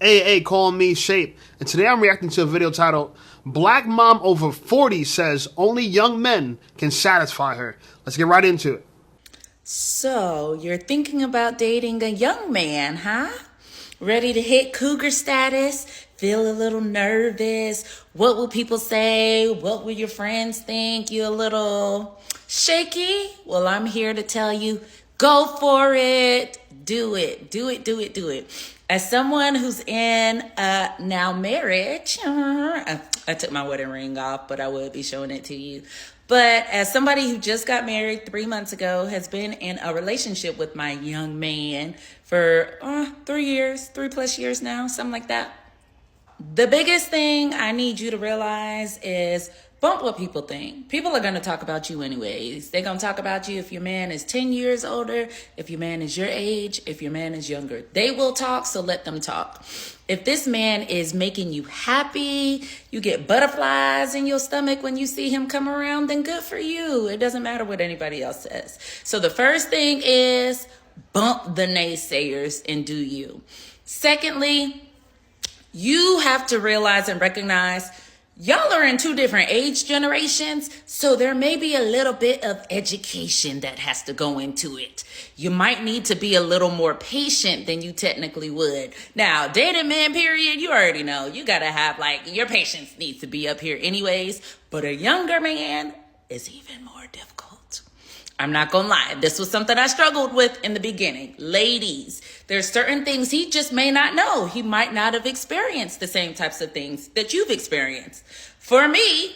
AA calling me Shape, and today I'm reacting to a video titled Black Mom Over 40 Says Only Young Men Can Satisfy Her. Let's get right into it. So, you're thinking about dating a young man, huh? Ready to hit cougar status? Feel a little nervous? What will people say? What will your friends think? You a little shaky? Well, I'm here to tell you, go for it. Do it. Do it, do it, do it. As someone who's in now marriage, I took my wedding ring off, but I would be showing it to you. But as somebody who just got married 3 months ago, has been in a relationship with my young man for 3 years, 3+ years now, something like that. The biggest thing I need you to realize is bump what people think. People are going to talk about you anyways. They're going to talk about you if your man is 10 years older, if your man is your age, if your man is younger. They will talk, so let them talk. If this man is making you happy, you get butterflies in your stomach when you see him come around, then good for you. It doesn't matter what anybody else says. So the first thing is bump the naysayers and do you. Secondly, you have to realize and recognize y'all are in two different age generations, so there may be a little bit of education that has to go into it. You might need to be a little more patient than you technically would. Now, dating man, period, you already know. You gotta have, your patience needs to be up here anyways, but a younger man is even more difficult. I'm not gonna lie, this was something I struggled with in the beginning. Ladies, there's certain things he just may not know. He might not have experienced the same types of things that you've experienced. For me,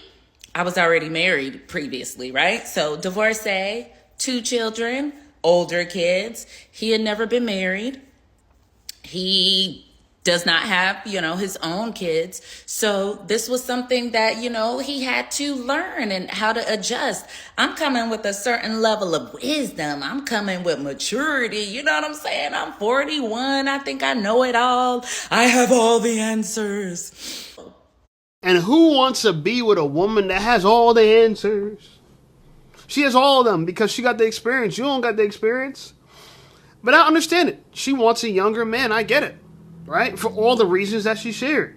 I was already married previously, right? So divorcee, 2 children, older kids. He had never been married. He does not have, his own kids. So this was something that, he had to learn and how to adjust. I'm coming with a certain level of wisdom. I'm coming with maturity. You know what I'm saying? I'm 41. I think I know it all. I have all the answers. And who wants to be with a woman that has all the answers? She has all of them because she got the experience. You don't got the experience. But I understand it. She wants a younger man. I get it. Right? For all the reasons that she shared.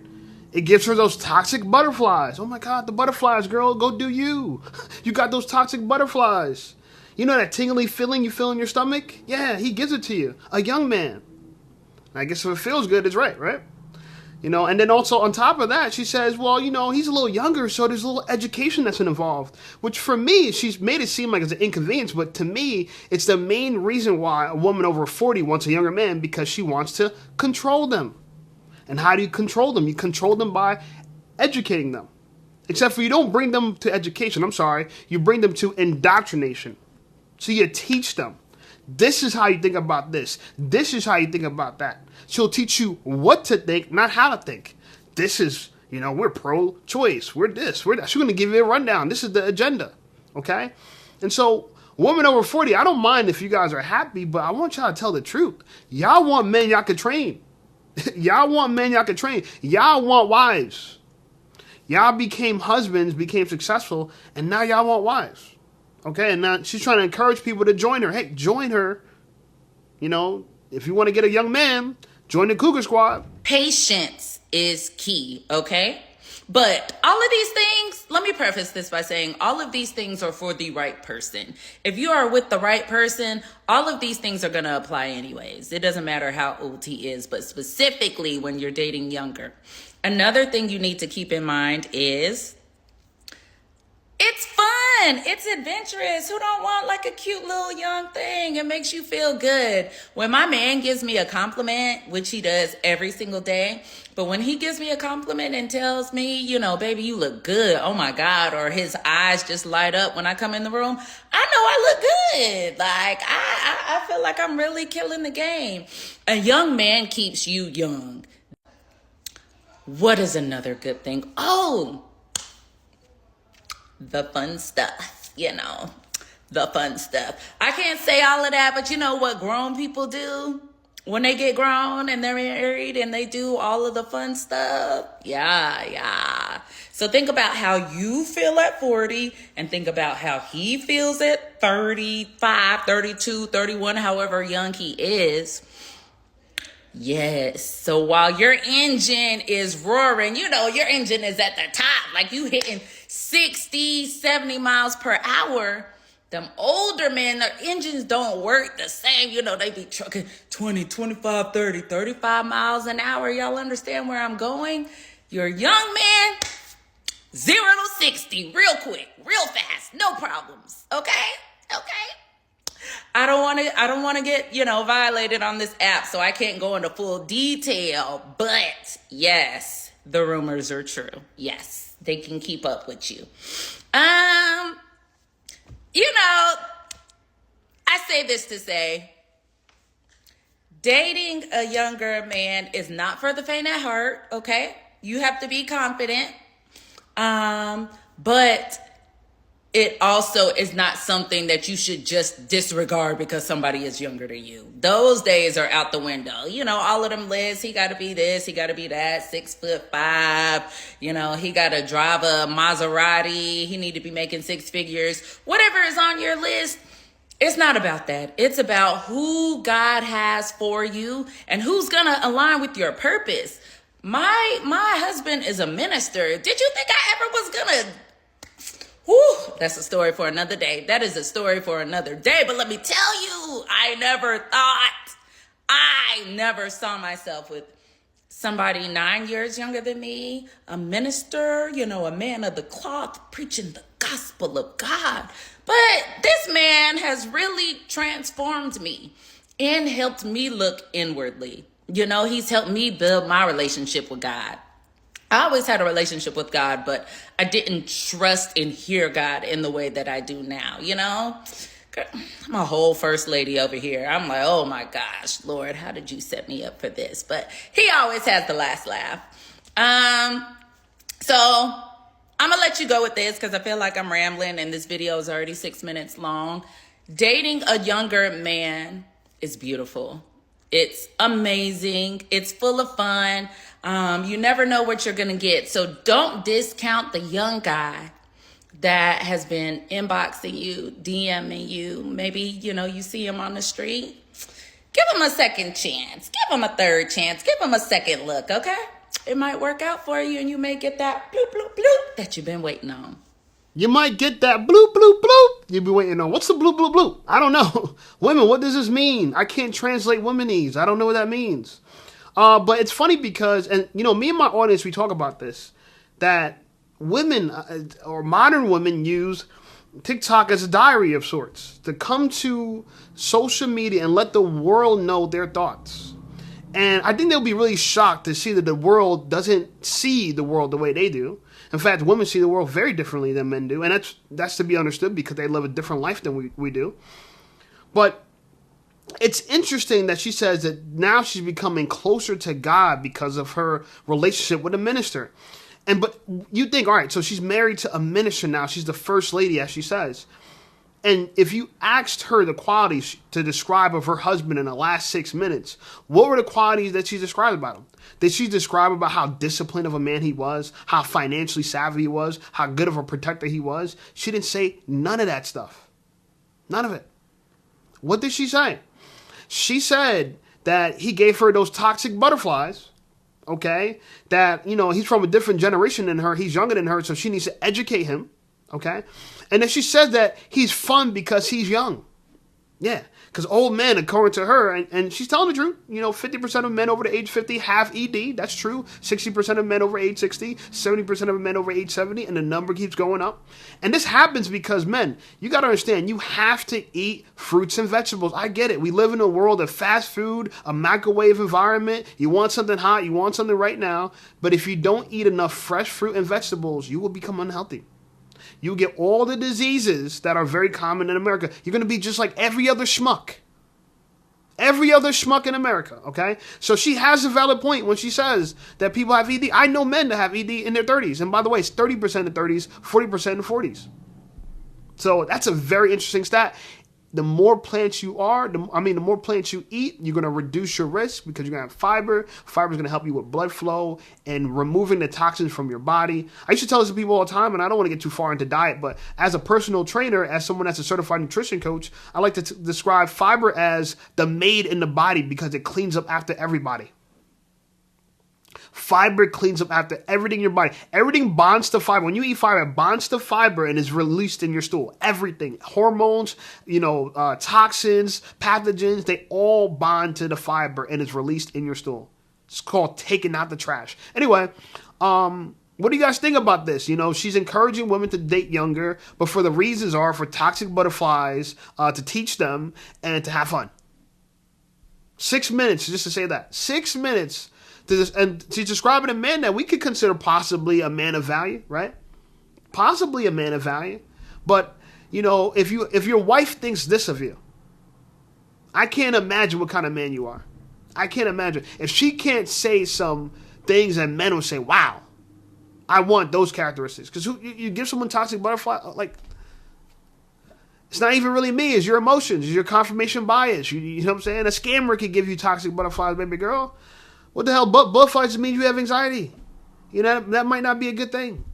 It gives her those toxic butterflies. Oh my God, the butterflies, girl, go do you. You got those toxic butterflies. You know that tingly feeling you feel in your stomach? Yeah, he gives it to you. A young man. I guess if it feels good, it's right? And then also on top of that, she says, well, he's a little younger, so there's a little education that's involved. Which for me, she's made it seem like it's an inconvenience, but to me, it's the main reason why a woman over 40 wants a younger man, because she wants to control them. And how do you control them? You control them by educating them. Except for you don't bring them to education, you bring them to indoctrination. So you teach them. This is how you think about this. This is how you think about that. She'll teach you what to think, not how to think. This is, we're pro-choice. We're this, we're that. She's going to give you a rundown. This is the agenda. Okay? And so, women over 40, I don't mind if you guys are happy, but I want y'all to tell the truth. Y'all want men y'all can train. Y'all want men y'all can train. Y'all want wives. Y'all became husbands, became successful, and now y'all want wives. Okay, and now she's trying to encourage people to join her. Hey, join her. If you want to get a young man, join the Cougar Squad. Patience is key, okay? But all of these things, let me preface this by saying all of these things are for the right person. If you are with the right person, all of these things are going to apply anyways. It doesn't matter how old he is, but specifically when you're dating younger. Another thing you need to keep in mind is it's fun. It's adventurous. Who don't want a cute little young thing? It makes you feel good. When my man gives me a compliment, which he does every single day, but when he gives me a compliment and tells me, baby, you look good. Oh my God. Or his eyes just light up when I come in the room. I know I look good. I feel like I'm really killing the game. A young man keeps you young. What is another good thing? Oh, the fun stuff, the fun stuff. I can't say all of that, but you know what grown people do when they get grown and they're married and they do all of the fun stuff? Yeah. So think about how you feel at 40 and think about how he feels at 35, 32, 31, however young he is. Yes. So while your engine is roaring, your engine is at the top, like you hitting 60, 70 miles per hour. Them older men, their engines don't work the same. They be trucking 20, 25, 30, 35 miles an hour. Y'all understand where I'm going? Your young man, 0 to 60, real quick, real fast, no problems. Okay? I don't want to get, violated on this app, so I can't go into full detail. But yes, the rumors are true. Yes, they can keep up with you. I say this to say, dating a younger man is not for the faint at heart, okay? You have to be confident. But it also is not something that you should just disregard because somebody is younger than you. Those days are out the window. All of them lists, he got to be this, he got to be that, 6'5". He got to drive a Maserati. He need to be making 6 figures. Whatever is on your list, it's not about that. It's about who God has for you and who's going to align with your purpose. My husband is a minister. Did you think I ever was going to... That's a story for another day. That is a story for another day. But let me tell you, I never saw myself with somebody 9 years younger than me, a minister, a man of the cloth, preaching the gospel of God. But this man has really transformed me and helped me look inwardly. He's helped me build my relationship with God. I always had a relationship with God, but I didn't trust and hear God in the way that I do now, I'm a whole first lady over here. I'm like, oh my gosh, Lord, how did you set me up for this? But he always has the last laugh. So I'm going to let you go with this because I feel like I'm rambling and this video is already 6 minutes long. Dating a younger man is beautiful. It's amazing. It's full of fun. You never know what you're going to get. So don't discount the young guy that has been inboxing you, DMing you. Maybe, you see him on the street. Give him a second chance. Give him a third chance. Give him a second look, okay? It might work out for you and you may get that bloop, bloop, bloop that you've been waiting on. You might get that bloop, bloop, bloop you've been waiting on. What's the bloop, bloop, bloop? I don't know. Women, what does this mean? I can't translate womenese. I don't know what that means. But it's funny because, and me and my audience, we talk about this, that women or modern women use TikTok as a diary of sorts to come to social media and let the world know their thoughts. And I think they'll be really shocked to see that the world doesn't see the world the way they do. In fact, women see the world very differently than men do. And that's to be understood because they live a different life than we do. But it's interesting that she says that now she's becoming closer to God because of her relationship with a minister. But you think, all right, so she's married to a minister now. She's the first lady, as she says. And if you asked her the qualities to describe of her husband in the last 6 minutes, what were the qualities that she described about him? Did she describe about how disciplined of a man he was, how financially savvy he was, how good of a protector he was? She didn't say none of that stuff. None of it. What did she say? She said that he gave her those toxic butterflies, okay? That, he's from a different generation than her. He's younger than her, so she needs to educate him, okay? And then she said that he's fun because he's young. Yeah, because old men, according to her, and she's telling the truth, 50% of men over the age 50 have ED. That's true. 60% of men over age 60, 70% of men over age 70, and the number keeps going up. And this happens because, men, you got to understand, you have to eat fruits and vegetables. I get it. We live in a world of fast food, a microwave environment. You want something hot, you want something right now. But if you don't eat enough fresh fruit and vegetables, you will become unhealthy. You get all the diseases that are very common in America. You're going to be just like every other schmuck. Every other schmuck in America, okay? So she has a valid point when she says that people have ED. I know men that have ED in their 30s. And by the way, it's 30% in the 30s, 40% in the 40s. So that's a very interesting stat. the more plants you are, the more plants you eat, you're going to reduce your risk because you're going to have fiber. Fiber is going to help you with blood flow and removing the toxins from your body. I used to tell this to people all the time, and I don't want to get too far into diet, but as a personal trainer, as someone that's a certified nutrition coach, I like to describe fiber as the maid in the body because it cleans up after everybody. Fiber cleans up after everything in your body. Everything bonds to fiber. When you eat fiber, it bonds to fiber and is released in your stool. Everything. Hormones, toxins, pathogens, they all bond to the fiber and is released in your stool. It's called taking out the trash. Anyway, what do you guys think about this? She's encouraging women to date younger, but for the reasons are for toxic butterflies, to teach them and to have fun. 6 minutes just to say that. 6 minutes. And she's describing a man that we could consider possibly a man of value, right? Possibly a man of value. But, if your wife thinks this of you, I can't imagine what kind of man you are. I can't imagine. If she can't say some things that men will say, wow, I want those characteristics. Because you give someone toxic butterfly, it's not even really me. It's your emotions. It's your confirmation bias. You know what I'm saying? A scammer could give you toxic butterflies, baby girl. What the hell? Butterflies means you have anxiety. That might not be a good thing.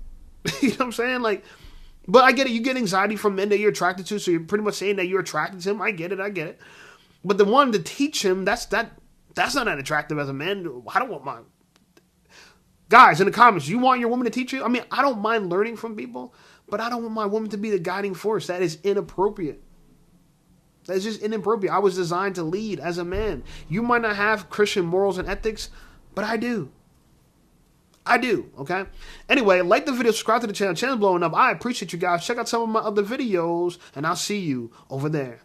You know what I'm saying? But I get it. You get anxiety from men that you're attracted to, so you're pretty much saying that you're attracted to him. I get it. But the one to teach him, that's not that attractive as a man. I don't want mine. Guys, in the comments, you want your woman to teach you? I don't mind learning from people, but I don't want my woman to be the guiding force. That is inappropriate. That's just inappropriate. I was designed to lead as a man. You might not have Christian morals and ethics, but I do. Okay? Anyway, like the video, subscribe to the channel. Channel's blowing up. I appreciate you guys. Check out some of my other videos, and I'll see you over there.